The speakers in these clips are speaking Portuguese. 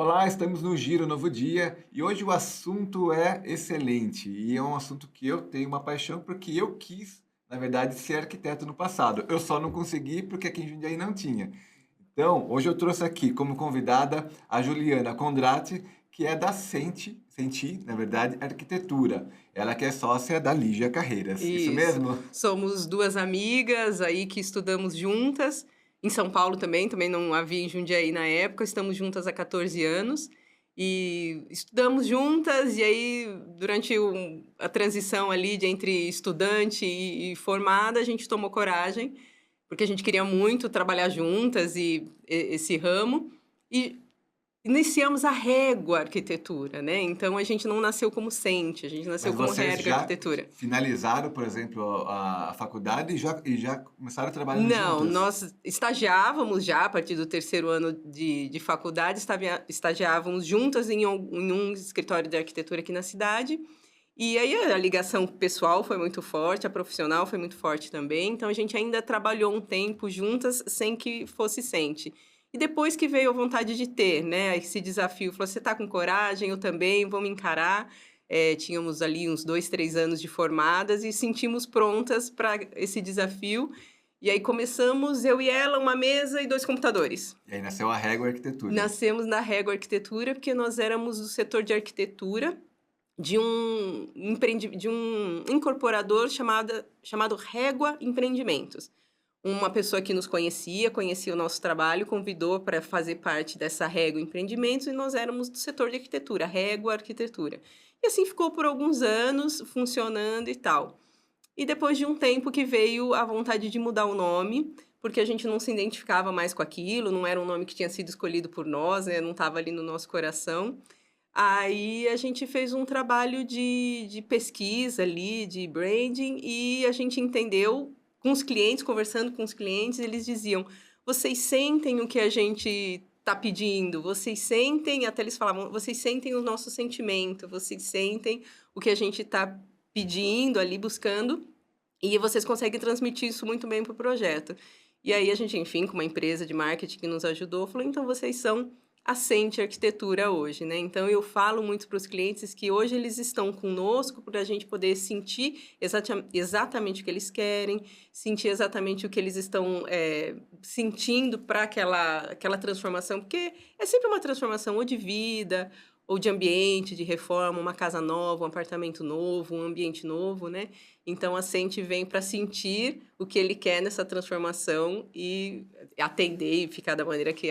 Olá, estamos no Giro Novo Dia e hoje o assunto é excelente e é um assunto que eu tenho uma paixão porque eu quis, na verdade, ser arquiteto no passado. Eu só não consegui porque aqui em Jundiaí não tinha. Então, hoje eu trouxe aqui como convidada a Juliana Condrati, que é da Senti, na verdade, Arquitetura. Ela que é sócia da Lígia Carreiras. Isso Isso. mesmo? Somos 2 amigas aí que estudamos juntas, em São Paulo também não havia em Jundiaí na época, estamos juntas há 14 anos, e estudamos juntas, e aí durante a transição ali de entre estudante e formada, a gente tomou coragem, porque a gente queria muito trabalhar juntas esse ramo, e iniciamos a Régua Arquitetura, né, então a gente não nasceu como Sente, a gente nasceu Mas como vocês Régua já Arquitetura. finalizaram, por exemplo, a faculdade e já começaram trabalhando Não, juntas? nós estagiávamos já a partir do terceiro ano de faculdade, estagiávamos juntas em um escritório de arquitetura aqui na cidade, e aí a ligação pessoal foi muito forte, a profissional foi muito forte também, então a gente ainda trabalhou um tempo juntas sem que fosse Sente. E depois que veio a vontade de ter, né, esse desafio, falou: "Você está com coragem? Eu também, vamos encarar". Tínhamos ali uns 2, 3 anos de formadas e sentimos prontas para esse desafio, e aí começamos, eu e ela, uma mesa e 2 computadores. E aí nasceu a Régua Arquitetura. Nascemos na Régua Arquitetura, porque nós éramos do setor de arquitetura de um incorporador chamado Régua Empreendimentos. Uma pessoa que nos conhecia o nosso trabalho, convidou para fazer parte dessa Régua Empreendimentos e nós éramos do setor de arquitetura, Régua Arquitetura. E assim ficou por alguns anos funcionando e tal. E depois de um tempo que veio a vontade de mudar o nome, porque a gente não se identificava mais com aquilo, não era um nome que tinha sido escolhido por nós, né, não estava ali no nosso coração. Aí a gente fez um trabalho de pesquisa ali, de branding, e a gente entendeu com os clientes, conversando com os clientes, eles diziam: "Vocês sentem o que a gente está pedindo, vocês sentem", até eles falavam: "Vocês sentem o nosso sentimento, vocês sentem o que a gente está pedindo ali, buscando, e vocês conseguem transmitir isso muito bem para o projeto". E aí a gente, enfim, com uma empresa de marketing que nos ajudou, falou: "Então vocês são a Sente Arquitetura hoje", né. Então eu falo muito para os clientes que hoje eles estão conosco para a gente poder sentir exatamente o que eles querem, sentir exatamente o que eles estão, sentindo para aquela transformação, porque é sempre uma transformação ou de vida, ou de ambiente, de reforma, uma casa nova, um apartamento novo, um ambiente novo, né. Então a Sente vem para sentir o que ele quer nessa transformação e atender e ficar da maneira que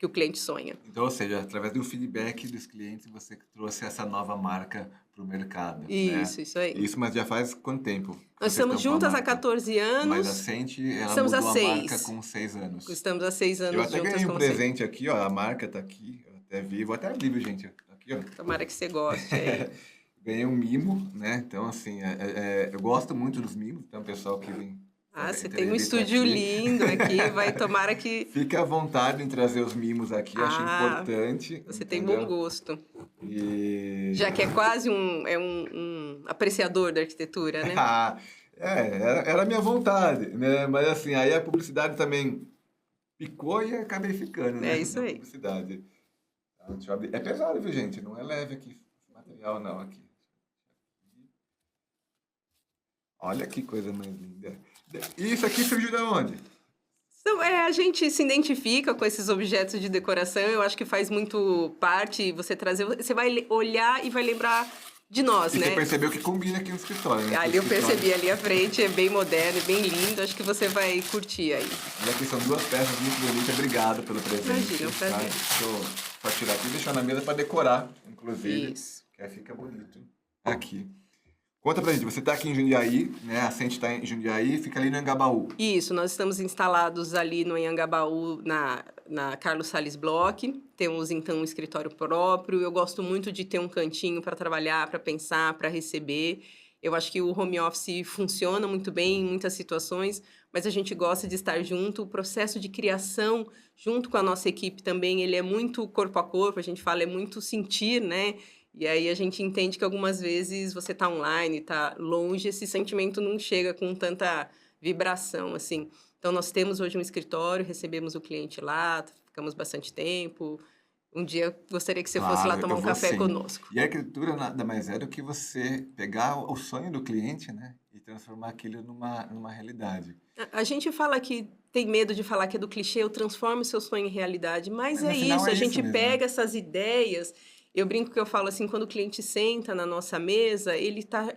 o cliente sonha. Então, ou seja, através do feedback dos clientes, você que trouxe essa nova marca para o mercado, né? Isso aí. Isso, mas já faz quanto tempo que Nós vocês estamos estão com a juntas há marca? 14 Mas a anos, Sente, ela estamos há mudou a marca 6. com 6 anos. Estamos há 6 Eu anos até juntas ganhei um como Sente. presente aqui, ó, a marca tá aqui, eu até vi, vou até abrir, viu, gente? Aqui, ó. Tomara que você goste aí. Ganhei um mimo, né? Então, assim, eu gosto muito dos mimos, então o pessoal que vem Ah, fazer você tem um entrevista estúdio aqui. lindo aqui, vai tomara que Fique à vontade em trazer os mimos aqui, acho ah, importante, você tem bom entendeu? gosto. E Já que é quase um apreciador da arquitetura, né. ah, era a minha vontade, né? Mas assim, aí a publicidade também picou e acabei ficando, É né? isso Na aí. publicidade. Tá, deixa eu abrir. É pesado, viu, gente? Não é leve aqui, esse material não aqui. Olha que coisa mais linda. E isso aqui surgiu de onde? A gente se identifica com esses objetos de decoração, eu acho que faz muito parte você trazer, você vai olhar e vai lembrar de nós, E você né. percebeu que combina aqui no escritório, né? Que o Ali eu escritório. percebi, ali à frente, é bem moderno e bem lindo, acho que você vai curtir aí. E aqui são duas peças muito bonitas. Obrigado pelo presente. Imagina, é um Tá? prazer. Deixa eu só tirar aqui e deixar na mesa para decorar, inclusive. Isso. Que aí fica bonito. Aqui. Conta pra gente, você tá aqui em Jundiaí, né? A Sente tá em Jundiaí, fica ali no Engabaú. Isso, nós estamos instalados ali no Anhangabaú, na Carlos Sales Bloch. Temos, então, um escritório próprio. Eu gosto muito de ter um cantinho para trabalhar, para pensar, para receber. Eu acho que o home office funciona muito bem em muitas situações, mas a gente gosta de estar junto. O processo de criação, junto com a nossa equipe também, ele é muito corpo a corpo, a gente fala, é muito sentir, né? E aí a gente entende que algumas vezes você está online, está longe, esse sentimento não chega com tanta vibração, assim. Então nós temos hoje um escritório, recebemos o cliente lá, ficamos bastante tempo, Um dia gostaria que você fosse lá Claro, tomar eu um vou café sim. conosco. E a arquitetura nada mais é do que você pegar o sonho do cliente, né, e transformar aquilo numa realidade. A gente fala que tem medo de falar que é do clichê, eu transformo o seu sonho em realidade, mas Mas é no final isso, é a isso gente mesmo, né. pega essas ideias, eu brinco que eu falo assim, quando o cliente senta na nossa mesa, ele está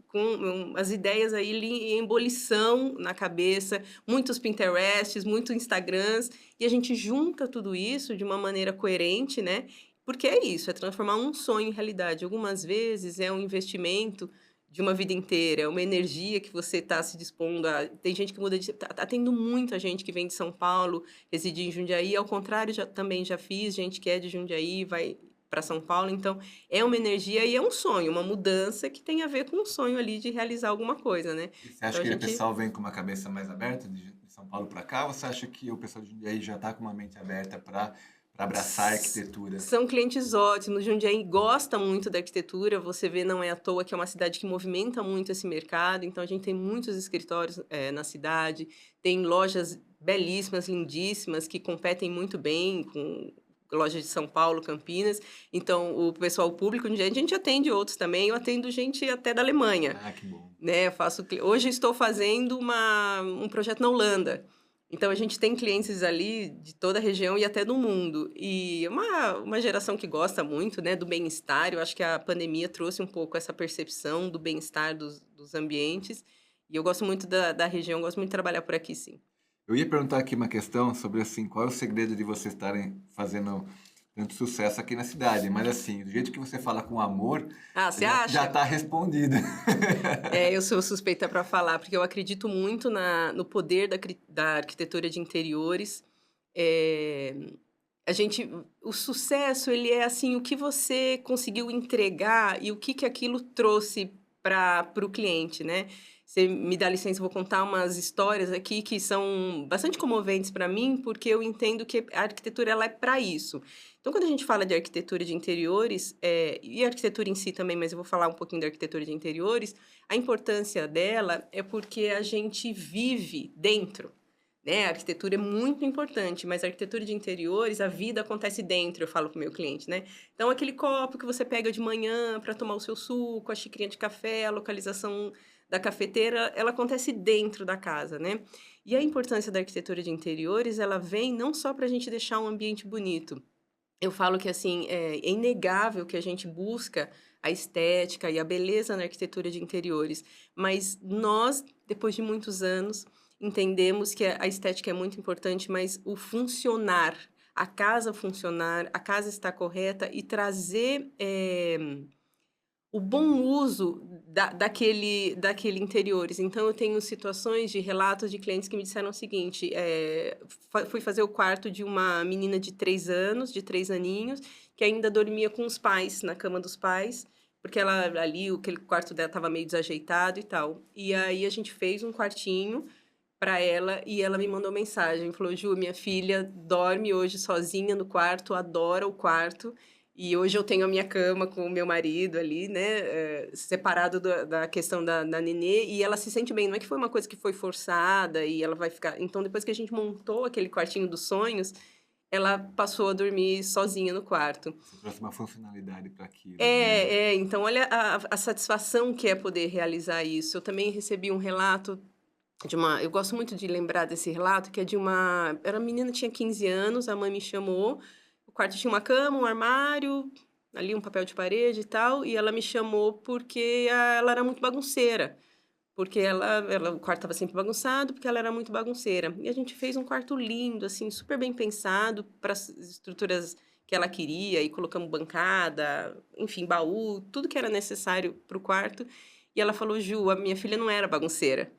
com as ideias aí em ebulição na cabeça, muitos Pinterests, muitos Instagrams, e a gente junta tudo isso de uma maneira coerente, né, porque é isso, é transformar um sonho em realidade. Algumas vezes é um investimento de uma vida inteira, é uma energia que você está se dispondo a tem gente que muda de tá tendo muita gente que vem de São Paulo, residir em Jundiaí, ao contrário, também já fiz gente que é de Jundiaí, vai para São Paulo, então é uma energia e é um sonho, uma mudança que tem a ver com um sonho ali de realizar alguma coisa, né. E você Então acha a que o gente pessoal vem com uma cabeça mais aberta de São Paulo para cá, ou você acha que o pessoal de Jundiaí já está com uma mente aberta para abraçar a S arquitetura? são clientes ótimos, Jundiaí gosta muito da arquitetura, você vê, não é à toa que é uma cidade que movimenta muito esse mercado, então a gente tem muitos escritórios, na cidade, tem lojas belíssimas, lindíssimas, que competem muito bem com lojas de São Paulo, Campinas, então o pessoal o público de Jundiaí a gente atende outros também, eu atendo gente até da Alemanha, Ah, que bom. né, eu faço hoje estou fazendo um projeto na Holanda, então a gente tem clientes ali de toda a região e até do mundo. E é uma geração que gosta muito, né, do bem-estar, eu acho que a pandemia trouxe um pouco essa percepção do bem-estar dos ambientes, e eu gosto muito da região, gosto muito de trabalhar por aqui sim. Eu ia perguntar aqui uma questão sobre, assim, qual é o segredo de vocês estarem fazendo tanto sucesso aqui na cidade, mas, assim, do jeito que você fala com amor, Ah, você você já acha? está respondido. É, eu sou suspeita para falar, porque eu acredito muito no poder da arquitetura de interiores. Eh, a gente o sucesso, ele é, assim, o que você conseguiu entregar e o que aquilo trouxe para o cliente, né. Você me dá licença, eu vou contar umas histórias aqui que são bastante comoventes para mim, porque eu entendo que a arquitetura ela é para isso. Então, quando a gente fala de arquitetura de interiores, e arquitetura em si também, mas eu vou falar um pouquinho da arquitetura de interiores, a importância dela é porque a gente vive dentro, né, a arquitetura é muito importante, mas a arquitetura de interiores, a vida acontece dentro, eu falo para o meu cliente, né. Então aquele copo que você pega de manhã para tomar o seu suco, a xicrinha de café, a localização da cafeteira, ela acontece dentro da casa, né. E a importância da arquitetura de interiores, ela vem não só para a gente deixar um ambiente bonito, eu falo que, assim, é inegável que a gente busca a estética e a beleza na arquitetura de interiores, mas nós, depois de muitos anos, entendemos que a estética é muito importante, mas o funcionar, a casa estar correta e trazer, o bom uso daquele interiores. Então eu tenho situações de relatos de clientes que me disseram o seguinte, fui fazer o quarto de uma menina de 3 anos, de 3 aninhos, que ainda dormia com os pais, na cama dos pais, porque ela ali, aquele quarto dela estava meio desajeitado e tal. E aí a gente fez um quartinho para ela e ela me mandou mensagem, falou: "Ju, minha filha dorme hoje sozinha no quarto, adora o quarto, e hoje eu tenho a minha cama com o meu marido ali, né, separado da questão da nenê, e ela se sente bem, não é que foi uma coisa que foi forçada e ela vai ficar então depois que a gente montou aquele quartinho dos sonhos, ela passou a dormir sozinha no quarto. Você trouxe uma funcionalidade para aquilo, né. Então olha a satisfação que é poder realizar isso. Eu também recebi um relato eu gosto muito de lembrar desse relato, que é de uma era uma menina, tinha 15 anos, a mãe me chamou, o quarto tinha uma cama, um armário, ali um papel de parede e tal, e ela me chamou porque ela era muito bagunceira, porque o quarto estava sempre bagunçado, porque ela era muito bagunceira. E a gente fez um quarto lindo, assim, super bem pensado para as estruturas que ela queria, e colocamos bancada, enfim, baú, tudo que era necessário para o quarto. E ela falou: "Ju, a minha filha não era bagunceira,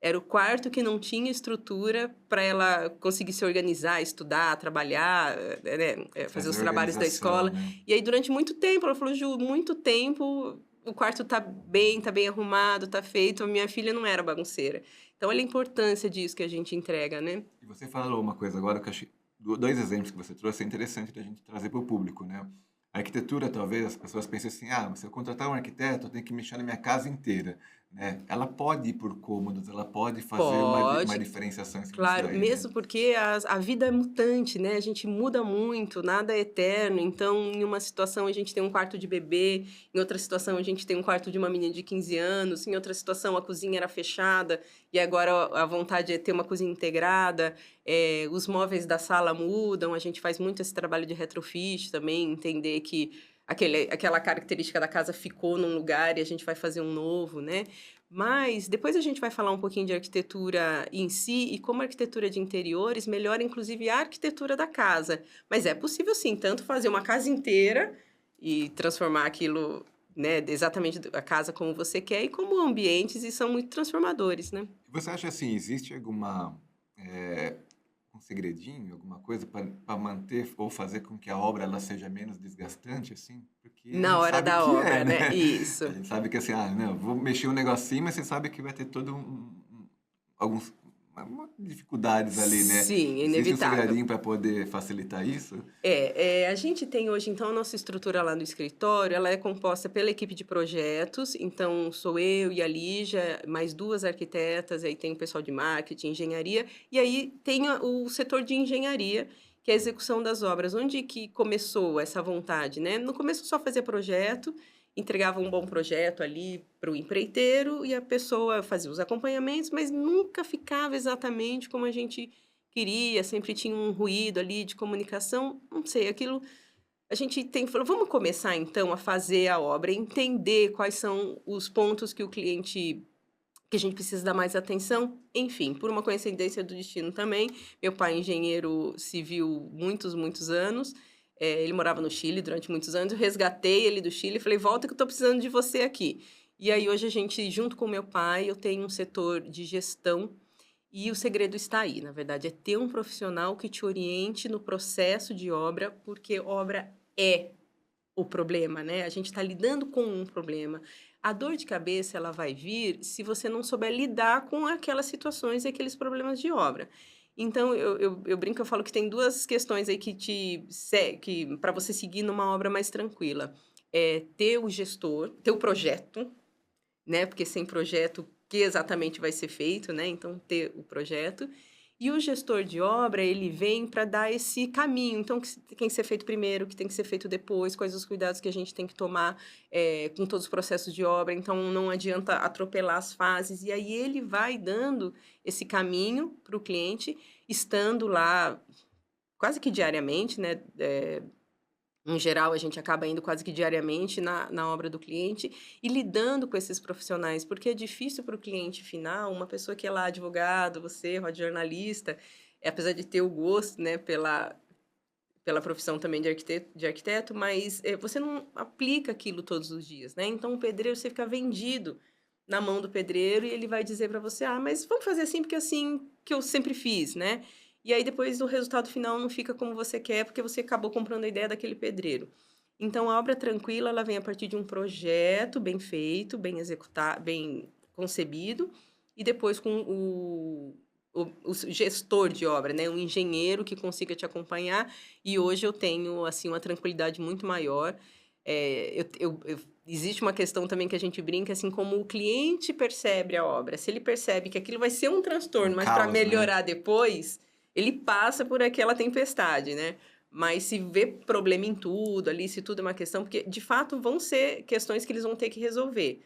era o quarto que não tinha estrutura para ela conseguir se organizar, estudar, trabalhar, né, fazer os Trazer trabalhos da organização, escola". né. E aí durante muito tempo ela falou: "Ju, muito tempo o quarto tá bem arrumado, tá feito, a minha filha não era bagunceira". Então olha a importância disso que a gente entrega, né. E você falou uma coisa agora que eu achei 2 exemplos que você trouxe, é interessante da gente trazer para o público, né. A arquitetura, talvez, as pessoas pensem assim: "Ah, se eu contratar um arquiteto, eu tenho que mexer na minha casa inteira", né? Ela pode ir por cômodos, ela pode fazer uma Pode. diferenciação em cima disso Claro, daí, né? mesmo porque a vida é mutante, né, a gente muda muito, nada é eterno, então em uma situação a gente tem um quarto de bebê, em outra situação a gente tem um quarto de uma menina de 15 anos, em outra situação a cozinha era fechada e agora a vontade é ter uma cozinha integrada, os móveis da sala mudam, a gente faz muito esse trabalho de retrofit também, entender que aquela característica da casa ficou num lugar e a gente vai fazer um novo, né. Mas depois a gente vai falar um pouquinho de arquitetura em si e como a arquitetura de interiores melhora, inclusive, a arquitetura da casa. Mas é possível sim, tanto fazer uma casa inteira e transformar aquilo, né, exatamente a casa como você quer, e como ambientes e são muito transformadores, né. E você acha assim, existe alguma, eh, um segredinho, alguma coisa para manter ou fazer com que a obra ela seja menos desgastante, assim? Porque a Na gente hora sabe da que é, obra, né? né. Isso. A gente sabe que assim, não, vou mexer um negocinho, mas você sabe que vai ter todo alguns dificuldades ali, né? Sim, é Existe um inevitável. segredinho para poder facilitar isso? A gente tem hoje, então, a nossa estrutura lá no escritório, ela é composta pela equipe de projetos, então sou eu e a Lígia, mais 2 arquitetas, aí tem o pessoal de marketing, engenharia, e aí tem o setor de engenharia, que é a execução das obras. Onde que começou essa vontade, né? No começo só fazia projeto, entregava um bom projeto ali para o empreiteiro e a pessoa fazia os acompanhamentos, mas nunca ficava exatamente como a gente queria, sempre tinha um ruído ali de comunicação, não sei, aquilo a gente tem falou: "Vamos começar então a fazer a obra, entender quais são os pontos que o cliente que a gente precisa dar mais atenção", enfim, por uma coincidência do destino também, meu pai é engenheiro civil muitos, muitos anos, ele morava no Chile durante muitos anos, eu resgatei ele do Chile e falei: "Volta que eu estou precisando de você aqui". E aí hoje a gente, junto com meu pai, eu tenho um setor de gestão e o segredo está aí, na verdade, é ter um profissional que te oriente no processo de obra, porque obra é o problema, né, a gente está lidando com um problema. A dor de cabeça, ela vai vir se você não souber lidar com aquelas situações e aqueles problemas de obra. Então eu brinco, eu falo que tem 2 questões aí que para você seguir numa obra mais tranquila, é ter o gestor, ter o projeto, né, porque sem projeto, o que exatamente vai ser feito, né, então ter o projeto. E o gestor de obra, ele vem para dar esse caminho, então, o que tem que ser feito primeiro, o que tem que ser feito depois, quais os cuidados que a gente tem que tomar, com todos os processos de obra, então não adianta atropelar as fases. E aí ele vai dando esse caminho para o cliente, estando lá quase que diariamente, né, em geral, a gente acaba indo quase que diariamente na obra do cliente e lidando com esses profissionais, porque é difícil para o cliente final, uma pessoa que é lá advogado, você, jornalista, apesar de ter o gosto, né, pela profissão também de arquiteto, mas, você não aplica aquilo todos os dias, né, então o pedreiro, você fica vendido na mão do pedreiro e ele vai dizer para você: "Ah, mas vamos fazer assim, porque é assim que eu sempre fiz", né. E aí depois o resultado final não fica como você quer, porque você acabou comprando a ideia daquele pedreiro. Então a obra tranquila, ela vem a partir de um projeto bem feito, bem executado, bem concebido, e depois com o gestor de obra, né, um engenheiro que consiga te acompanhar, e hoje eu tenho, assim, uma tranquilidade muito maior. Existe uma questão também que a gente brinca, assim, como o cliente percebe a obra. Se ele percebe que aquilo vai ser um Um transtorno, mas para caos, né? melhorar depois, ele passa por aquela tempestade, né. Mas se vê problema em tudo ali, se tudo é uma questão porque de fato vão ser questões que eles vão ter que resolver.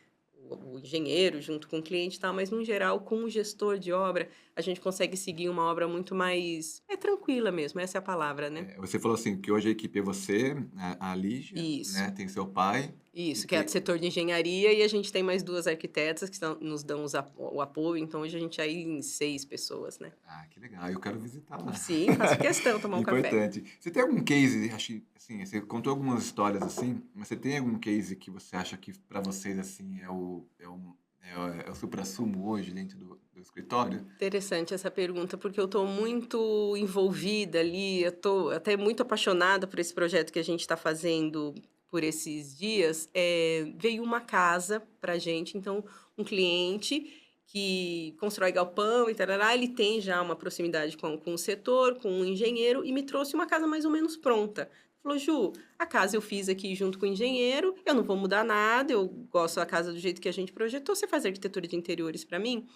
O engenheiro junto com o cliente e tal, mas no geral com o gestor de obra, a gente consegue seguir uma obra muito mais tranquila mesmo, essa é a palavra, né. Você falou assim que hoje a equipe é você, a Lígia, Isso. né? Tem seu pai e Isso, que é do tem. setor de engenharia, e a gente tem mais 2 arquitetas que nos dão o apoio, então hoje a gente é em 6 pessoas, né. Ah, que legal, eu quero visitar lá. Sim, faço questão, tomar um café. Importante. Você tem algum case, acho assim, você contou algumas histórias assim, mas você tem algum case que você acha que para vocês assim é o suprassumo hoje dentro do escritório? Interessante essa pergunta, porque eu estou muito envolvida ali, eu estou até muito apaixonada por esse projeto que a gente está fazendo por esses dias. Veio uma casa pra gente, então um cliente que constrói galpão e tarará, ele tem já uma proximidade com o setor, com um engenheiro e me trouxe uma casa mais ou menos pronta. Falou, Ju, a casa eu fiz aqui junto com o engenheiro, eu não vou mudar nada, eu gosto da casa do jeito que a gente projetou, você faz arquitetura de interiores para mim?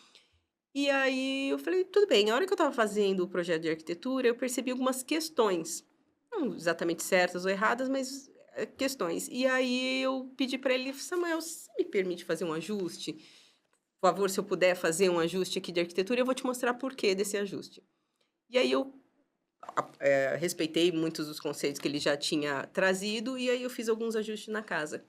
E aí eu falei, tudo bem. A hora que eu estava fazendo o projeto de arquitetura, eu percebi algumas questões, não exatamente certas ou erradas, mas questões. E aí eu pedi para ele, Samuel, você me permite fazer um ajuste? Por favor, se eu puder fazer um ajuste aqui de arquitetura, eu vou te mostrar por que desse ajuste. E aí eu respeitei muitos dos conceitos que ele já tinha trazido, e aí eu fiz alguns ajustes na casa.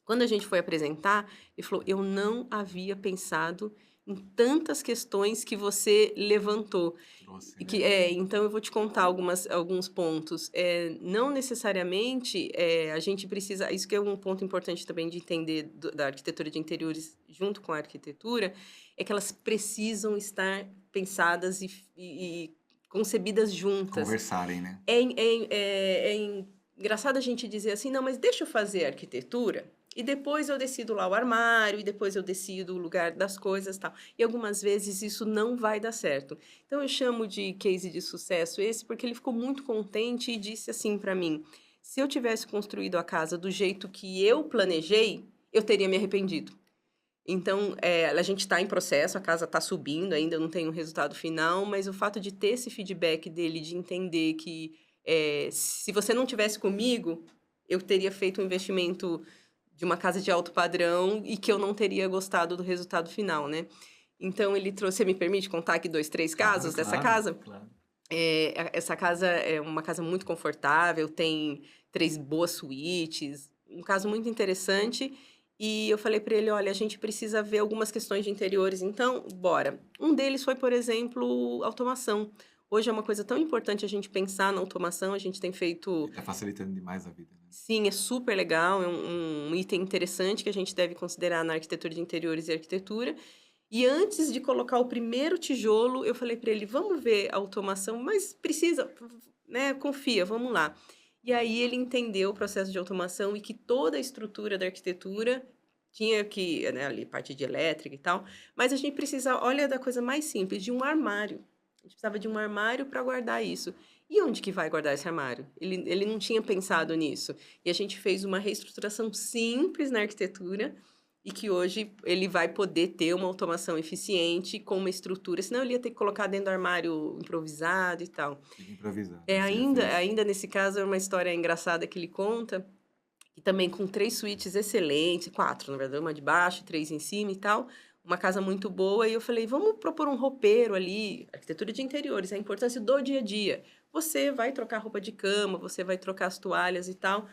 Quando a gente foi apresentar, ele falou, eu não havia pensado em tantas questões que você levantou. Trouxe, E né? então eu vou te contar alguns pontos. Não necessariamente a gente precisa. Isso que é um ponto importante também de entender da arquitetura de interiores junto com a arquitetura, é que elas precisam estar pensadas e concebidas juntas. Conversarem, né? Engraçado a gente dizer assim, não, mas deixa eu fazer arquitetura e depois eu decido lá o armário e depois eu decido o lugar das coisas e tal. E algumas vezes isso não vai dar certo. Então eu chamo de case de sucesso esse porque ele ficou muito contente e disse assim para mim, se eu tivesse construído a casa do jeito que eu planejei, eu teria me arrependido. Então, a gente está em processo, a casa está subindo, ainda não tem um resultado final, mas o fato de ter esse feedback dele, de entender que se você não tivesse comigo, eu teria feito um investimento de uma casa de alto padrão e que eu não teria gostado do resultado final, né? Então, ele trouxe, você me permite contar aqui 2, 3 casos dessa casa? Claro. Essa casa é uma casa muito confortável, tem 3 boas suítes, um caso muito interessante. E eu falei para ele, olha, a gente precisa ver algumas questões de interiores, então, bora. Um deles foi, por exemplo, automação. Hoje é uma coisa tão importante a gente pensar na automação, a gente tem feito... Está facilitando demais a vida, né? Sim, é super legal, é um item interessante que a gente deve considerar na arquitetura de interiores e arquitetura. E antes de colocar o primeiro tijolo, eu falei para ele, vamos ver a automação, mas precisa, né? Confia, vamos lá. E aí ele entendeu o processo de automação e que toda a estrutura da arquitetura tinha que, né, ali, parte de elétrica e tal, mas a gente precisa, olha, da coisa mais simples, de um armário. A gente precisava de um armário para guardar isso. E onde que vai guardar esse armário? Ele não tinha pensado nisso. E a gente fez uma reestruturação simples na arquitetura, e que hoje ele vai poder ter uma automação eficiente com uma estrutura, senão ele ia ter que colocar dentro do armário improvisado e tal. Tem que improvisar. Ainda nesse caso, é uma história engraçada que ele conta, e também com 3 suítes excelentes, 4, na verdade, uma de baixo, 3 em cima e tal, uma casa muito boa, e eu falei, vamos propor um roupeiro ali, arquitetura de interiores, a importância do dia a dia. Você vai trocar roupa de cama, você vai trocar as toalhas e tal.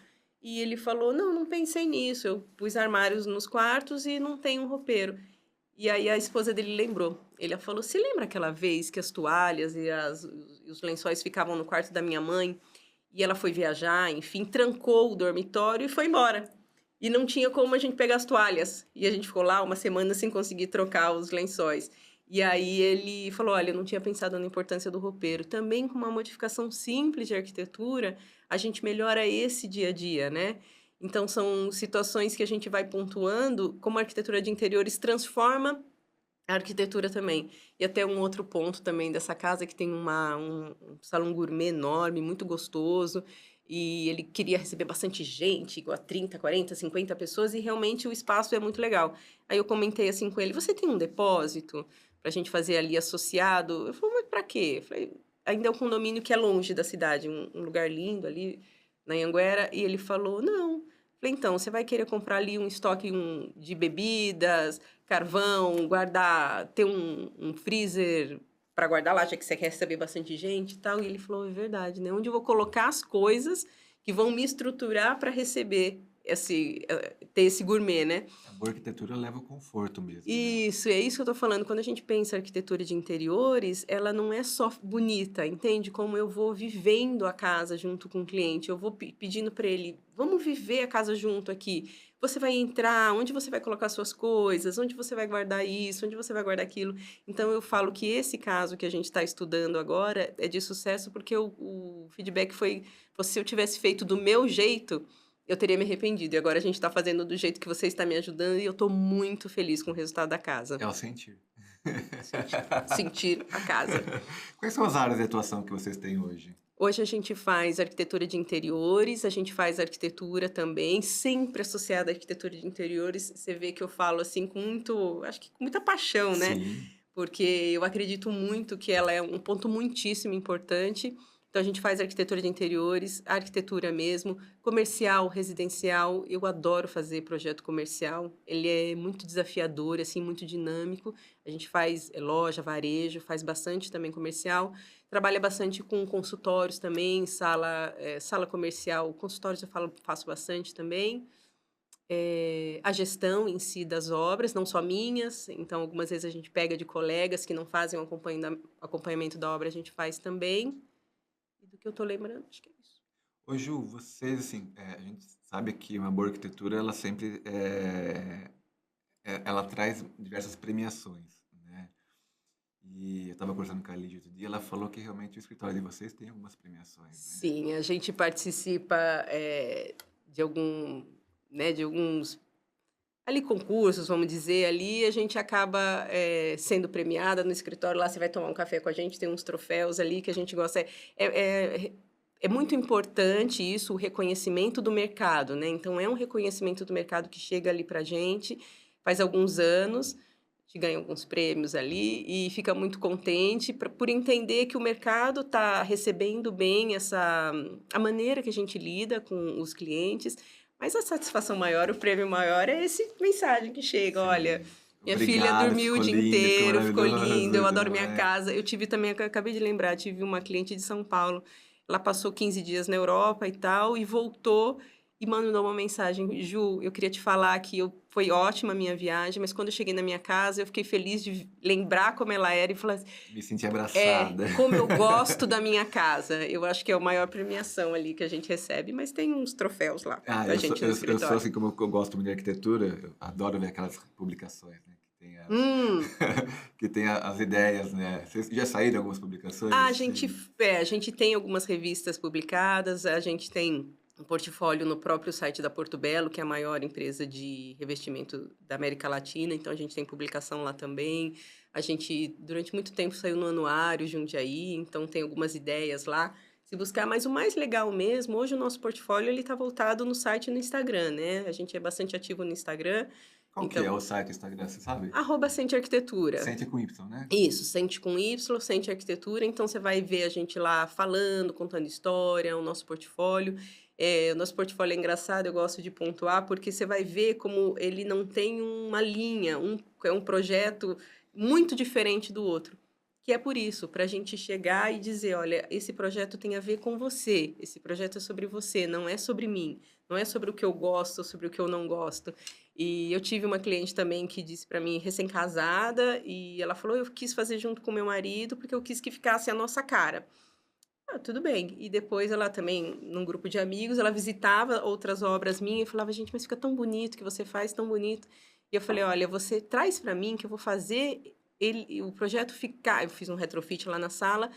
E ele falou, não pensei nisso, eu pus armários nos quartos e não tem um roupeiro. E aí a esposa dele lembrou. Ele falou, você lembra aquela vez que as toalhas e os lençóis ficavam no quarto da minha mãe? E ela foi viajar, enfim, trancou o dormitório e foi embora. E não tinha como a gente pegar as toalhas. E a gente ficou lá uma semana sem conseguir trocar os lençóis. E aí ele falou, olha, eu não tinha pensado na importância do roupeiro. Também com uma modificação simples de arquitetura, a gente melhora esse dia a dia, né? Então, são situações que a gente vai pontuando, como a arquitetura de interiores transforma a arquitetura também. E até um outro ponto também dessa casa, que tem um salão gourmet enorme, muito gostoso, e ele queria receber bastante gente, igual a 30, 40, 50 pessoas, e realmente o espaço é muito legal. Aí eu comentei assim com ele, você tem um depósito para a gente fazer ali associado? Eu falei, mas para quê? Eu falei, ainda é um condomínio que é longe da cidade, um lugar lindo ali na Anhanguera, e ele falou, não. Falei, então, você vai querer comprar ali um estoque de bebidas, carvão, guardar, ter um freezer para guardar lá, já que você quer receber bastante gente e tal. E ele falou, é verdade, né? Onde eu vou colocar as coisas que vão me estruturar para receber ter esse gourmet, né? A boa arquitetura leva conforto mesmo, né? Isso, é isso que eu tô falando. Quando a gente pensa em arquitetura de interiores, ela não é só bonita, entende? Como eu vou vivendo a casa junto com o cliente, eu vou pedindo para ele, vamos viver a casa junto aqui. Você vai entrar, onde você vai colocar suas coisas, onde você vai guardar isso, onde você vai guardar aquilo. Então, eu falo que esse caso que a gente está estudando agora é de sucesso porque o feedback foi, se eu tivesse feito do meu jeito, eu teria me arrependido. E agora a gente está fazendo do jeito que você está me ajudando e eu estou muito feliz com o resultado da casa. É o sentir. Sentir a casa. Quais são as áreas de atuação que vocês têm hoje? Hoje a gente faz arquitetura de interiores, a gente faz arquitetura também, sempre associada à arquitetura de interiores. Você vê que eu falo assim com muito, acho que com muita paixão, né? Sim. Porque eu acredito muito que ela é um ponto muitíssimo importante. Então a gente faz arquitetura de interiores, arquitetura mesmo, comercial, residencial. Eu adoro fazer projeto comercial. Ele é muito desafiador, assim, muito dinâmico. A gente faz loja, varejo, faz bastante também comercial. Trabalha bastante com consultórios também, sala comercial, consultórios faço bastante também. A gestão em si das obras, não só minhas, então algumas vezes a gente pega de colegas que não fazem o acompanhamento da obra, a gente faz também. E do que eu tô lembrando, acho que é isso. Ô Ju, vocês, assim, a gente sabe que uma boa arquitetura, ela sempre, ela traz diversas premiações, né? E eu estava conversando com a Lídia outro dia, ela falou que realmente o escritório de vocês tem algumas premiações, né? Sim, a gente participa de algum, né, de alguns ali concursos, vamos dizer, ali a gente acaba sendo premiada no escritório, lá você vai tomar um café com a gente, tem uns troféus ali que a gente gosta. É muito importante isso, o reconhecimento do mercado, né? Então, é um reconhecimento do mercado que chega ali para a gente, faz alguns anos, a gente ganha alguns prêmios ali e fica muito contente por entender que o mercado está recebendo bem a maneira que a gente lida com os clientes. Mas a satisfação maior, o prêmio maior é esse mensagem que chega, olha, Sim. minha filha Obrigado, dormiu o ficou dia lindo, ficou inteiro, ficou lindo, maravilhoso eu e adoro tudo minha mais. casa. Eu tive também, acabei de lembrar, tive uma cliente de São Paulo, ela passou 15 dias na Europa e tal, e voltou e mandou uma mensagem: Ju, eu queria te falar que foi ótima a minha viagem, mas quando eu cheguei na minha casa, eu fiquei feliz de lembrar como ela era e falar assim, Me senti abraçada. como eu gosto da minha casa. Eu acho que é a maior premiação ali que a gente recebe, mas tem uns troféus lá Ah, pra gente no eu sou escritório. assim, como eu gosto muito de arquitetura, eu adoro ver aquelas publicações, né, Hum. que tem as ideias, né? Vocês já saíram algumas publicações A gente, assim? a gente tem algumas revistas publicadas, a gente tem um portfólio no próprio site da Portobello, que é a maior empresa de revestimento da América Latina, então a gente tem publicação lá também. A gente, durante muito tempo, saiu no Anuário Jundiaí, então tem algumas ideias lá. Se buscar, mas o mais legal mesmo, hoje o nosso portfólio ele está voltado no site e no Instagram, né? A gente é bastante ativo no Instagram, Qual que é então, o site do Instagram, você sabe? @Sente Arquitetura. Sente com Y, né? Isso, Sente com Y, Sente Arquitetura. Então, você vai ver a gente lá falando, contando história, o nosso portfólio. O nosso portfólio é engraçado, eu gosto de pontuar, porque você vai ver como ele não tem uma linha, é um projeto muito diferente do outro. Que é por isso, para a gente chegar e dizer, olha, esse projeto tem a ver com você, esse projeto é sobre você, não é sobre mim, não é sobre o que eu gosto, sobre o que eu não gosto. E eu tive uma cliente também que disse para mim, recém-casada, e ela falou, eu quis fazer junto com meu marido, porque eu quis que ficasse a nossa cara. Ah, tudo bem. E depois ela também, num grupo de amigos, ela visitava outras obras minhas e falava, gente, mas fica tão bonito que você faz, tão bonito. E eu falei, olha, você traz para mim que eu vou fazer o projeto ficar. Eu fiz um retrofit lá na sala,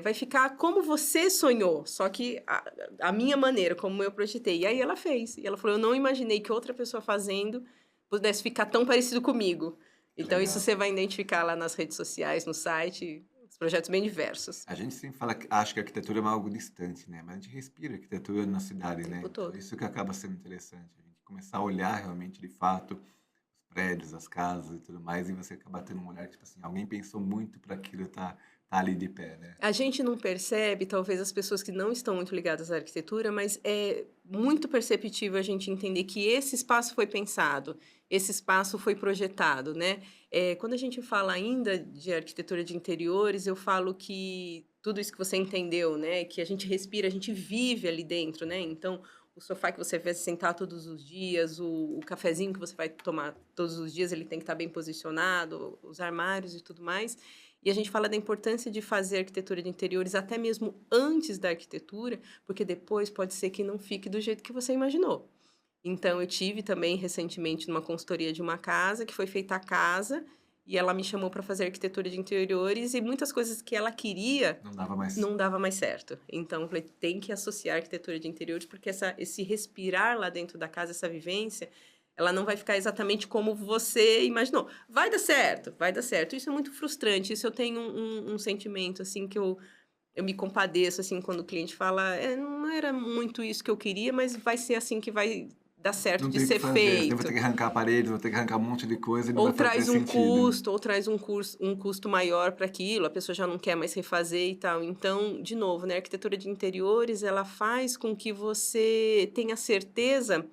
vai ficar como você sonhou, só que a minha maneira, como eu projetei. E aí ela fez. E ela falou, eu não imaginei que outra pessoa fazendo pudesse ficar tão parecido comigo. Que Então, isso legal. você vai identificar lá nas redes sociais, no site, os projetos bem diversos. A gente sempre fala, acha que a arquitetura é algo distante, né? Mas a gente respira arquitetura na cidade, O né? tempo Então, todo. isso que acaba sendo interessante. A gente começar a olhar realmente, de fato, os prédios, as casas e tudo mais, e você acabar tendo um olhar, tipo assim, alguém pensou muito para aquilo tá ali de pé, né? A gente não percebe, talvez as pessoas que não estão muito ligadas à arquitetura, mas é muito perceptível a gente entender que esse espaço foi pensado, esse espaço foi projetado, né? Quando a gente fala ainda de arquitetura de interiores, eu falo que tudo isso que você entendeu, né? Que a gente respira, a gente vive ali dentro, né? Então, o sofá que você vai sentar todos os dias, o cafezinho que você vai tomar todos os dias, ele tem que estar bem posicionado, os armários e tudo mais. E a gente fala da importância de fazer arquitetura de interiores até mesmo antes da arquitetura, porque depois pode ser que não fique do jeito que você imaginou. Então, eu tive também recentemente numa consultoria de uma casa, que foi feita a casa, e ela me chamou para fazer arquitetura de interiores, e muitas coisas que ela queria Não dava mais. não dava mais certo. Então, eu falei, tem que associar arquitetura de interiores, porque esse respirar lá dentro da casa, essa vivência, ela não vai ficar exatamente como você imaginou. Vai dar certo, vai dar certo. Isso é muito frustrante, isso eu tenho um sentimento, assim, que eu eu me compadeço, assim, quando o cliente fala: não era muito isso que eu queria, mas vai ser assim que vai dar certo Não de tem o que ser fazer, você vai ter feito". que arrancar paredes, vai ter que arrancar um monte de coisa e não Ou vai fazer traz um sentido. custo, ou traz um custo maior para aquilo, a pessoa já não quer mais refazer e tal. Então, de novo, né, a arquitetura de interiores, ela faz com que você tenha certeza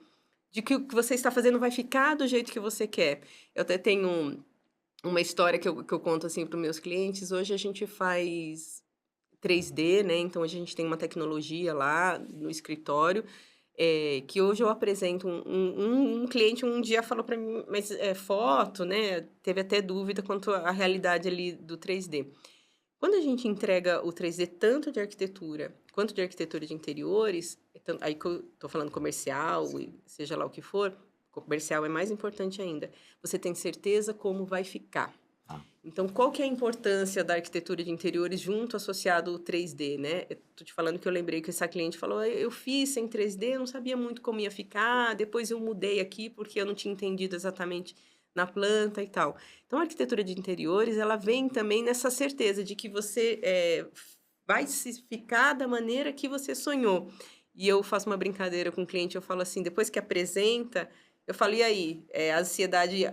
de que o que você está fazendo vai ficar do jeito que você quer. Eu até tenho uma história que eu conto, assim, para os meus clientes. Hoje a gente faz 3D, né, então hoje a gente tem uma tecnologia lá no escritório, que hoje eu apresento um cliente um dia falou para mim: "Mas, é foto, né", teve até dúvida quanto à realidade ali do 3D. Quando a gente entrega o 3D tanto de arquitetura quanto de arquitetura de interiores, aí que eu tô falando comercial e seja lá o que for, comercial é mais importante ainda, você tem certeza como vai ficar. Tá. Então, qual que é a importância da arquitetura de interiores junto associado ao 3D, né? Eu tô te falando que eu lembrei que essa cliente falou: eu fiz sem 3D, eu não sabia muito como ia ficar, depois eu mudei aqui porque eu não tinha entendido exatamente na planta e tal". Então, a arquitetura de interiores, ela vem também nessa certeza de que você vai se ficar da maneira que você sonhou. E eu faço uma brincadeira com o cliente, eu falo assim, depois que apresenta, eu falo: "E aí, a ansiedade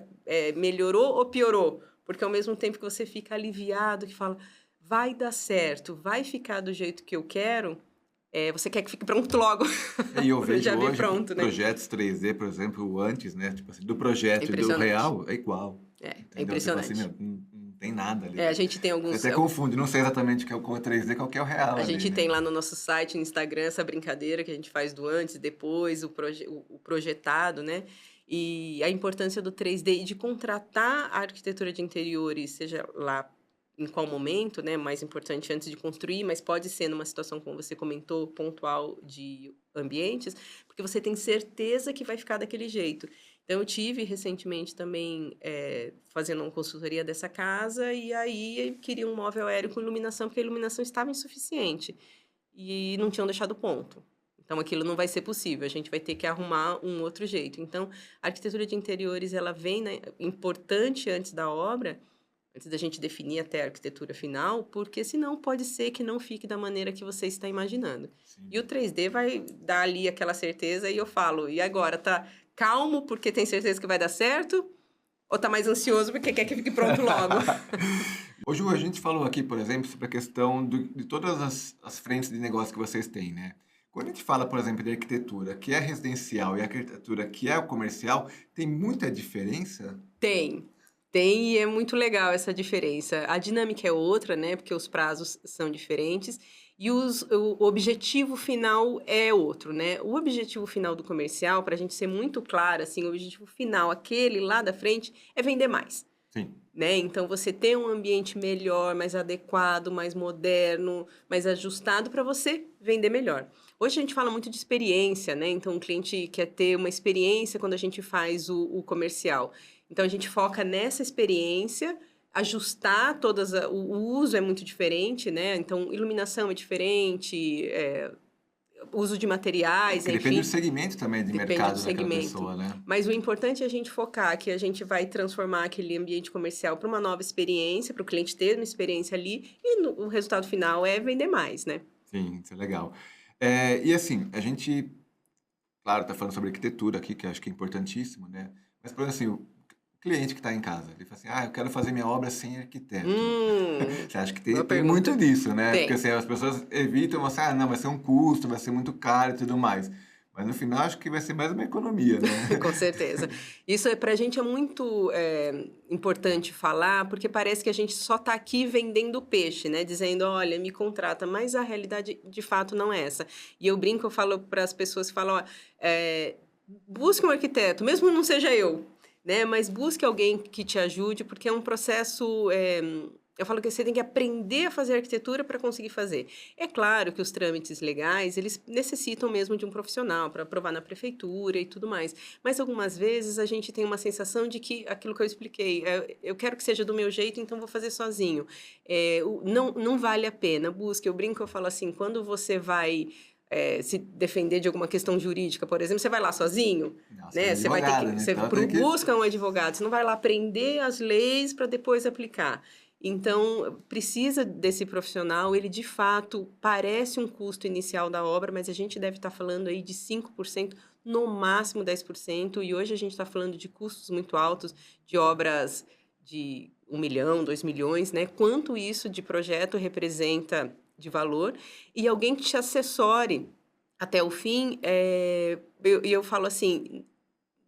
melhorou ou piorou?". Porque ao mesmo tempo que você fica aliviado, que fala: "Vai dar certo, vai ficar do jeito que eu quero", você quer que fique pronto logo, E eu pra vejo já ver hoje pronto, né. projetos 3D, por exemplo, o antes, né, tipo assim, do É projeto e do impressionante. real é igual, É entendeu? Você fala assim: impressionante. "Meu, não tem nada ali". A gente tem Você alguns até confunde, não sei exatamente qual é o 3D, qual que é o real a ali, gente né. tem lá no nosso site, no Instagram, essa brincadeira que a gente faz do antes e depois, o projetado, né. E a importância do 3D e de contratar a arquitetura de interiores, seja lá em qual momento, né, mais importante antes de construir, mas pode ser numa situação, como você comentou, pontual de ambientes, porque você tem certeza que vai ficar daquele jeito. Então eu tive recentemente também, fazendo uma consultoria dessa casa, e aí queria um móvel aéreo com iluminação, porque a iluminação estava insuficiente, e não tinham deixado ponto. Então aquilo não vai ser possível, a gente vai ter que arrumar um outro jeito. Então, a arquitetura de interiores, ela vem, né, importante antes da obra, antes da gente definir até a arquitetura final, porque senão pode ser que não fique da maneira que você está imaginando. E o Sim. 3D vai dar ali aquela certeza e eu falo: "E agora, tá calmo porque tem certeza que vai dar certo, ou tá mais ansioso porque quer que fique pronto logo?". Hoje a gente falou aqui, por exemplo, sobre a questão de todas as frentes de negócio que vocês têm, né. Quando a gente fala, por exemplo, de arquitetura que é residencial e arquitetura que é o comercial, tem muita diferença? Tem, tem e é muito legal essa diferença. A dinâmica é outra, né, porque os prazos são diferentes e o objetivo final é outro, né. O objetivo final do comercial, para a gente ser muito claro, assim, o objetivo final, aquele lá da frente, é vender mais. Sim. Né, então você ter um ambiente melhor, mais adequado, mais moderno, mais ajustado para você vender melhor. Hoje a gente fala muito de experiência, né, então o cliente quer ter uma experiência quando a gente faz o comercial. Então a gente foca nessa experiência, ajustar todas a o uso é muito diferente, né, então iluminação é diferente, uso de É, materiais, porque depende do enfim. segmento também de Depende do mercado daquela segmento. pessoa, né. Mas o importante é a gente focar que a gente vai transformar aquele ambiente comercial para uma nova experiência, para o cliente ter uma experiência ali, e o resultado final é vender mais, né. Sim, isso é legal. E assim, a gente, claro, tá falando sobre arquitetura aqui, que eu acho que é importantíssimo, né, mas, por exemplo, assim, o cliente que está em casa, ele fala assim: "Ah, eu quero fazer minha obra sem arquiteto". Você acha que Boa tem muito pergunta. disso, né, porque, Tem. assim, as pessoas evitam, assim: "Ah, não, vai ser um custo, vai ser muito caro e tudo mais", mas no final acho que vai ser mais uma economia, né. Com certeza. Isso para a gente é muito, importante falar, porque parece que a gente só está aqui vendendo peixe, né, dizendo: "Olha, me contrata", mas a realidade de fato não é essa. E eu brinco, eu falo para as pessoas que falam: "Ó, busque um arquiteto, mesmo não seja eu, né, mas busque alguém que te ajude, porque é um processo, eu falo que você tem que aprender a fazer arquitetura para conseguir fazer. É claro que os trâmites legais, eles necessitam mesmo de um profissional para aprovar na prefeitura e tudo mais, mas algumas vezes a gente tem uma sensação de que aquilo que eu expliquei, eu quero que seja do meu jeito, então vou fazer sozinho. Não vale a pena, busque. Eu brinco, eu falo assim, quando você vai se defender de alguma questão jurídica, por exemplo, você vai lá sozinho, Nossa, é né? Você vai ter advogado, que, né, você então tem que busca um advogado, você não vai lá aprender as leis para depois aplicar. Então, precisa desse profissional, ele de fato parece um custo inicial da obra, mas a gente deve estar falando aí de 5%, no máximo 10%, e hoje a gente está falando de custos muito altos, de obras de 1 milhão, 2 milhões, né? Quanto isso de projeto representa de valor, e alguém que te assessore até o fim, eu falo assim,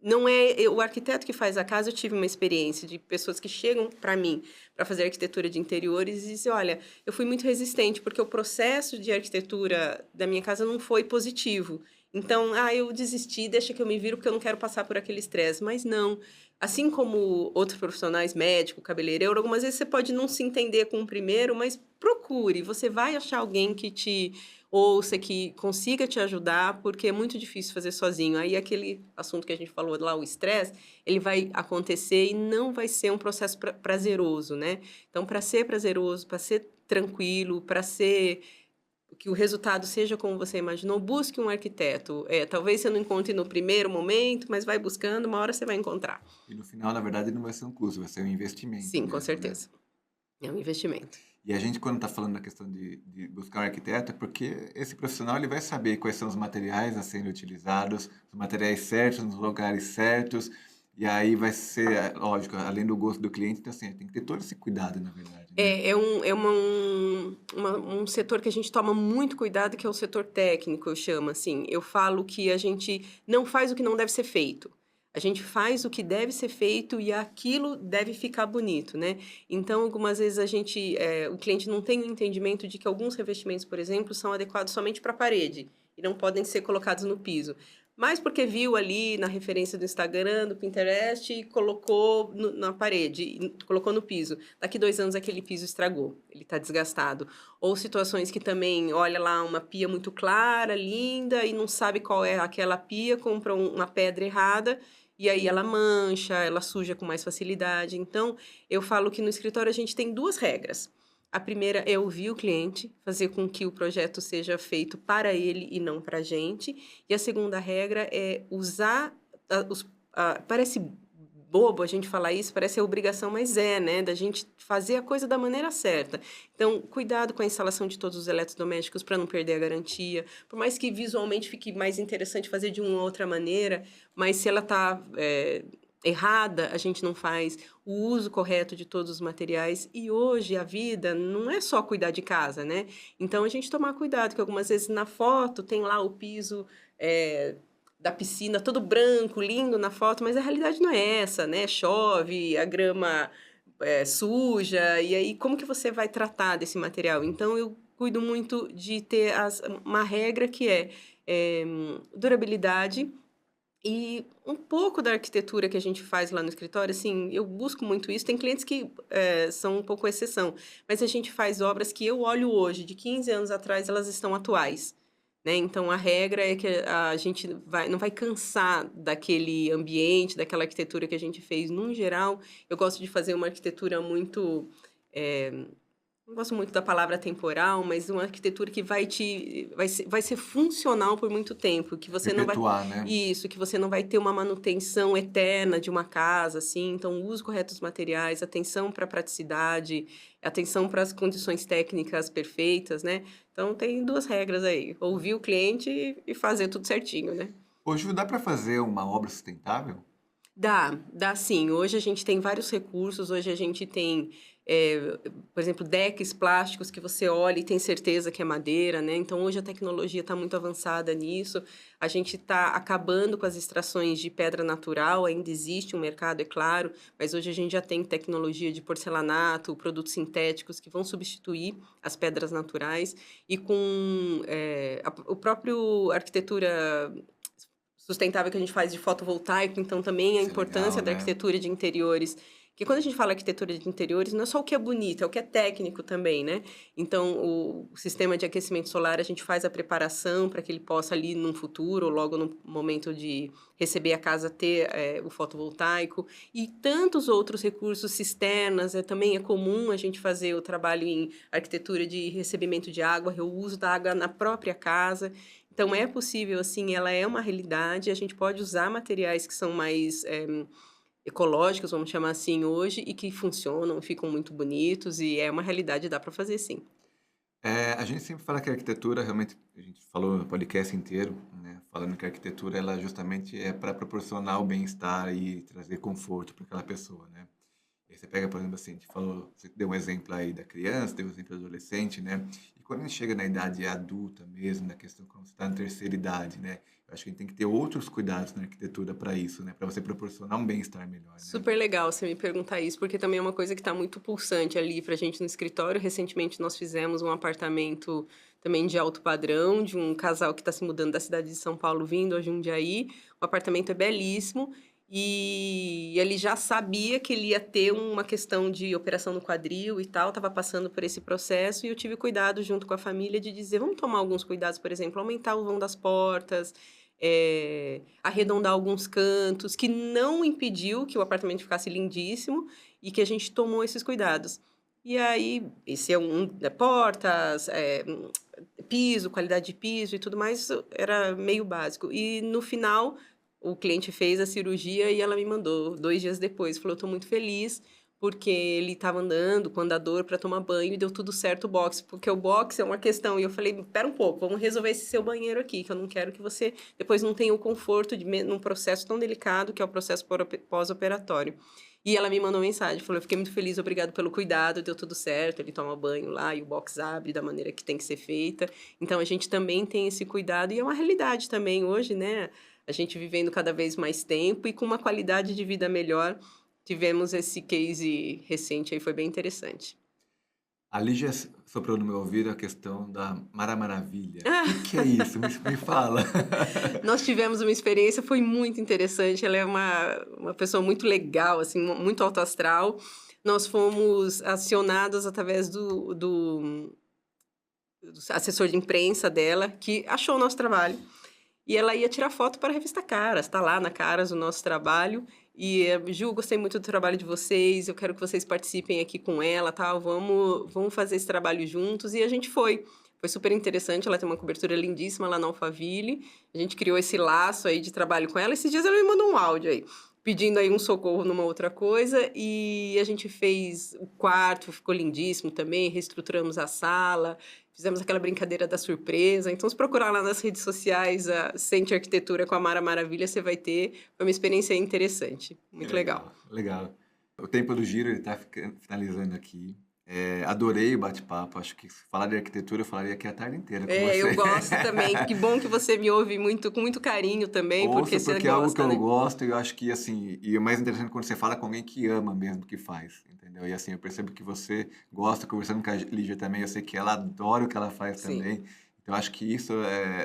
não é o arquiteto que faz a casa. Eu tive uma experiência de pessoas que chegam para mim para fazer arquitetura de interiores e dizem: olha, eu fui muito resistente porque o processo de arquitetura da minha casa não foi positivo. Então, eu desisti, deixa que eu me viro porque eu não quero passar por aquele estresse. Mas não. Assim como outros profissionais, médico, cabeleireiro, algumas vezes você pode não se entender com o primeiro, mas procure. Você vai achar alguém que te ouça, que consiga te ajudar, porque é muito difícil fazer sozinho. Aí aquele assunto que a gente falou lá, o estresse, ele vai acontecer e não vai ser um processo prazeroso, né? Então, para ser prazeroso, para ser tranquilo, para ser que o resultado seja como você imaginou, busque um arquiteto. Talvez você não encontre no primeiro momento, mas vai buscando, uma hora você vai encontrar. E no final, na verdade, não vai ser um custo, vai ser um investimento Sim, com mesmo, né? certeza. É um investimento. E a gente, quando está falando da questão de buscar um arquiteto, é porque esse profissional ele vai saber quais são os materiais a serem utilizados, os materiais certos, nos lugares certos, e aí vai ser, lógico, além do gosto do cliente, então assim, tem que ter todo esse cuidado, na verdade, né? Um setor que a gente toma muito cuidado, que é o setor técnico, eu chamo assim. Eu falo que a gente não faz o que não deve ser feito. A gente faz o que deve ser feito e aquilo deve ficar bonito, né? Então, algumas vezes o cliente não tem o entendimento de que alguns revestimentos, por exemplo, são adequados somente para a parede e não podem ser colocados no piso. Mas porque viu ali na referência do Instagram, do Pinterest, e colocou na parede, e colocou no piso. Daqui 2 anos aquele piso estragou, ele está desgastado. Ou situações que também, olha lá, uma pia muito clara, linda, e não sabe qual é aquela pia, compra uma pedra errada, e aí ela mancha, ela suja com mais facilidade. Então, eu falo que no escritório a gente tem 2 regras. A primeira é ouvir o cliente, fazer com que o projeto seja feito para ele e não para a gente. E a segunda regra é usar parece bobo a gente falar isso, parece a obrigação, mas né? Da gente fazer a coisa da maneira certa. Então, cuidado com a instalação de todos os eletrodomésticos para não perder a garantia. Por mais que visualmente fique mais interessante fazer de uma ou outra maneira, mas se ela está errada, a gente não faz o uso correto de todos os materiais. E hoje a vida não é só cuidar de casa, né? Então a gente tomar cuidado, que algumas vezes na foto tem lá o piso da piscina todo branco, lindo na foto, mas a realidade não é essa, né? Chove, a grama suja, e aí como que você vai tratar desse material? Então eu cuido muito de ter uma regra que é durabilidade. E um pouco da arquitetura que a gente faz lá no escritório, assim, eu busco muito isso. Tem clientes que são um pouco exceção, mas a gente faz obras que eu olho hoje, de 15 anos atrás, elas estão atuais, né? Então, a regra é que a gente não vai cansar daquele ambiente, daquela arquitetura que a gente fez. Num geral, eu gosto de fazer uma arquitetura muito... não gosto muito da palavra temporal, mas uma arquitetura que vai ser funcional por muito tempo, que você não vai... Perpetuar, né? Isso, que você não vai ter uma manutenção eterna de uma casa, assim. Então, o uso correto dos materiais, atenção para a praticidade, atenção para as condições técnicas perfeitas, né? Então, tem 2 regras aí: ouvir o cliente e fazer tudo certinho, né? Ô, Ju, dá para fazer uma obra sustentável? Dá sim. Hoje a gente tem vários recursos, hoje a gente tem, por exemplo, decks plásticos que você olha e tem certeza que é madeira, né? Então, hoje a tecnologia está muito avançada nisso. A gente está acabando com as extrações de pedra natural, ainda existe um mercado, é claro, mas hoje a gente já tem tecnologia de porcelanato, produtos sintéticos que vão substituir as pedras naturais, e com o próprio arquitetura sustentável que a gente faz de fotovoltaico, então também a Isso é importância legal, da né? arquitetura de interiores. Porque quando a gente fala arquitetura de interiores, não é só o que é bonito, é o que é técnico também, né? Então, o sistema de aquecimento solar, a gente faz a preparação para que ele possa ali num futuro, ou logo no momento de receber a casa, ter o fotovoltaico. E tantos outros recursos, cisternas, também é comum a gente fazer o trabalho em arquitetura de recebimento de água, reuso da água na própria casa. Então, é possível, assim, ela é uma realidade, a gente pode usar materiais que são mais ecológicos, vamos chamar assim hoje, e que funcionam, ficam muito bonitos e é uma realidade, dá para fazer sim. A gente sempre fala que a arquitetura realmente, a gente falou no podcast inteiro, né, falando que a arquitetura ela justamente é para proporcionar o bem-estar e trazer conforto para aquela pessoa, né. E aí você pega, por exemplo, assim, a gente falou, você deu um exemplo aí da criança, deu um exemplo do adolescente, né, e quando a gente chega na idade adulta mesmo, na questão quando você está na terceira idade, né, eu acho que a gente tem que ter outros cuidados na arquitetura para isso, né, para você proporcionar um bem-estar melhor, né. Super legal você me perguntar isso, porque também é uma coisa que está muito pulsante ali pra gente no escritório. Recentemente nós fizemos um apartamento também de alto padrão, de um casal que está se mudando da cidade de São Paulo vindo a Jundiaí. O apartamento é belíssimo e ele já sabia que ele ia ter uma questão de operação no quadril e tal, estava passando por esse processo e eu tive cuidado junto com a família de dizer: "Vamos tomar alguns cuidados, por exemplo, aumentar o vão das portas, arredondar alguns cantos", que não impediu que o apartamento ficasse lindíssimo e que a gente tomou esses cuidados. E aí, esse é um portas, piso, qualidade de piso e tudo mais, isso era meio básico. E no final, o cliente fez a cirurgia e ela me mandou 2 dias depois, falou: "Eu tô muito feliz, porque ele estava andando com andador para tomar banho e deu tudo certo o box", porque o box é uma questão. E eu falei: "Espera um pouco, vamos resolver esse seu banheiro aqui, que eu não quero que você depois não tenha o conforto de num processo tão delicado que é o processo pós-operatório". E ela me mandou mensagem, falou: "Eu fiquei muito feliz, obrigado pelo cuidado, deu tudo certo, ele toma banho lá e o box abre da maneira que tem que ser feita". Então a gente também tem esse cuidado e é uma realidade também hoje, né, a gente vivendo cada vez mais tempo e com uma qualidade de vida melhor. Tivemos esse case recente aí, foi bem interessante. A Lígia soprou no meu ouvido a questão da Mara Maravilha. O que que é isso? Me fala. Nós tivemos uma experiência, foi muito interessante. Ela é uma pessoa muito legal, assim, muito alto astral. Nós fomos acionados através do assessor de imprensa dela, que achou o nosso trabalho. E ela ia tirar foto para a revista Caras, tá lá na Caras o nosso trabalho. E, "Ju, gostei muito do trabalho de vocês, eu quero que vocês participem aqui com ela, tal, vamos fazer esse trabalho juntos", e a gente foi. Foi super interessante, ela tem uma cobertura lindíssima lá na Alphaville, a gente criou esse laço aí de trabalho com ela. Esses dias ela me mandou um áudio aí, pedindo aí um socorro numa outra coisa, e a gente fez o quarto, ficou lindíssimo também, reestruturamos a sala, fizemos aquela brincadeira da surpresa. Então, se procurar lá nas redes sociais, a Sente Arquitetura com a Mara Maravilha, você vai ter. Foi uma experiência interessante, Que muito legal. legal, legal. O tempo do giro ele está finalizando aqui. Adorei o bate-papo. Acho que se falar de arquitetura, eu falaria aqui a tarde inteira com É, eu você. gosto também. Que bom que você me ouve muito, com muito carinho também, porque Ouço você porque é algo que gosta, eu né? gosto e eu acho que, assim, e o mais interessante é quando você fala com alguém que ama mesmo o que faz, entendeu? E assim, eu percebo que você gosta, conversando com a Lígia também, eu sei que ela adora o que ela faz Sim. também. Então, acho que isso,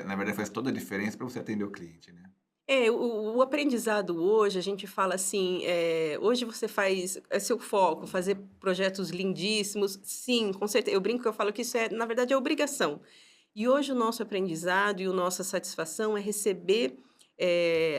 na verdade, faz toda a diferença para você atender o cliente, né? O aprendizado hoje, a gente fala assim, hoje você faz é seu foco, fazer projetos lindíssimos. Sim, com certeza. Eu brinco que eu falo que isso é, na verdade, é obrigação. E hoje o nosso aprendizado e a nossa satisfação é receber,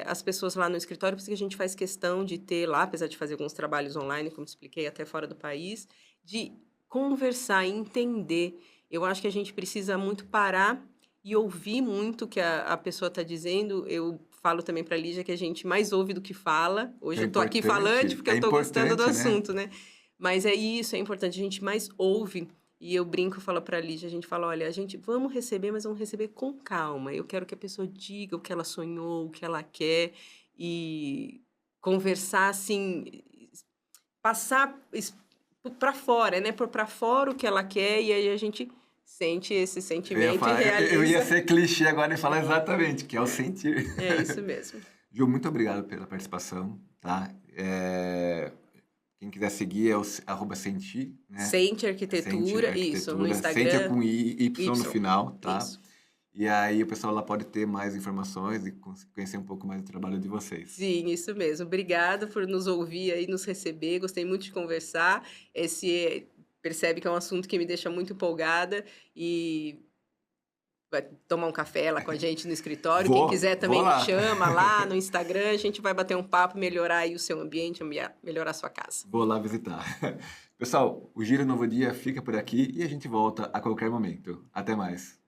as pessoas lá no escritório, por isso que a gente faz questão de ter lá, apesar de fazer alguns trabalhos online, como expliquei, até fora do país, de conversar, entender. Eu acho que a gente precisa muito parar e ouvir muito o que a pessoa está dizendo. Eu falo também para a Lígia que a gente mais ouve do que fala. Que Hoje eu estou aqui falante porque eu é estou gostando do importante, né? assunto, né? Mas é isso, é importante, a gente mais ouve. E eu brinco, eu falo para a Lígia, a gente fala: "Olha, a gente vamos receber, mas vamos receber com calma. Eu quero que a pessoa diga o que ela sonhou, o que ela quer", e conversar assim, passar para fora, né, pôr para fora o que ela quer, e aí a gente sente esse sentimento e Eu ia realiza. ser clichê agora e falar exatamente, que é o sentir. É isso mesmo. Ju, muito obrigado pela participação, tá? Quem quiser seguir é o arroba Sentir, né? Sente Sente Arquitetura, isso, no Arquitetura. Sente é Instagram, com Y no Y, final, tá? isso. E aí o pessoal lá pode ter mais informações e conhecer um pouco mais do trabalho de vocês. Sim, isso mesmo. Obrigada por nos ouvir aí, nos receber, gostei muito de conversar. Percebe que é um assunto que me deixa muito empolgada e vai tomar um café lá com a gente no escritório. Quem quiser Vou também me lá. chama lá no Instagram, a gente vai bater um papo, melhorar aí o seu ambiente, melhorar a sua casa. Vou lá visitar. Pessoal, o Giro Novo Dia fica por aqui e a gente volta a qualquer momento. Até mais.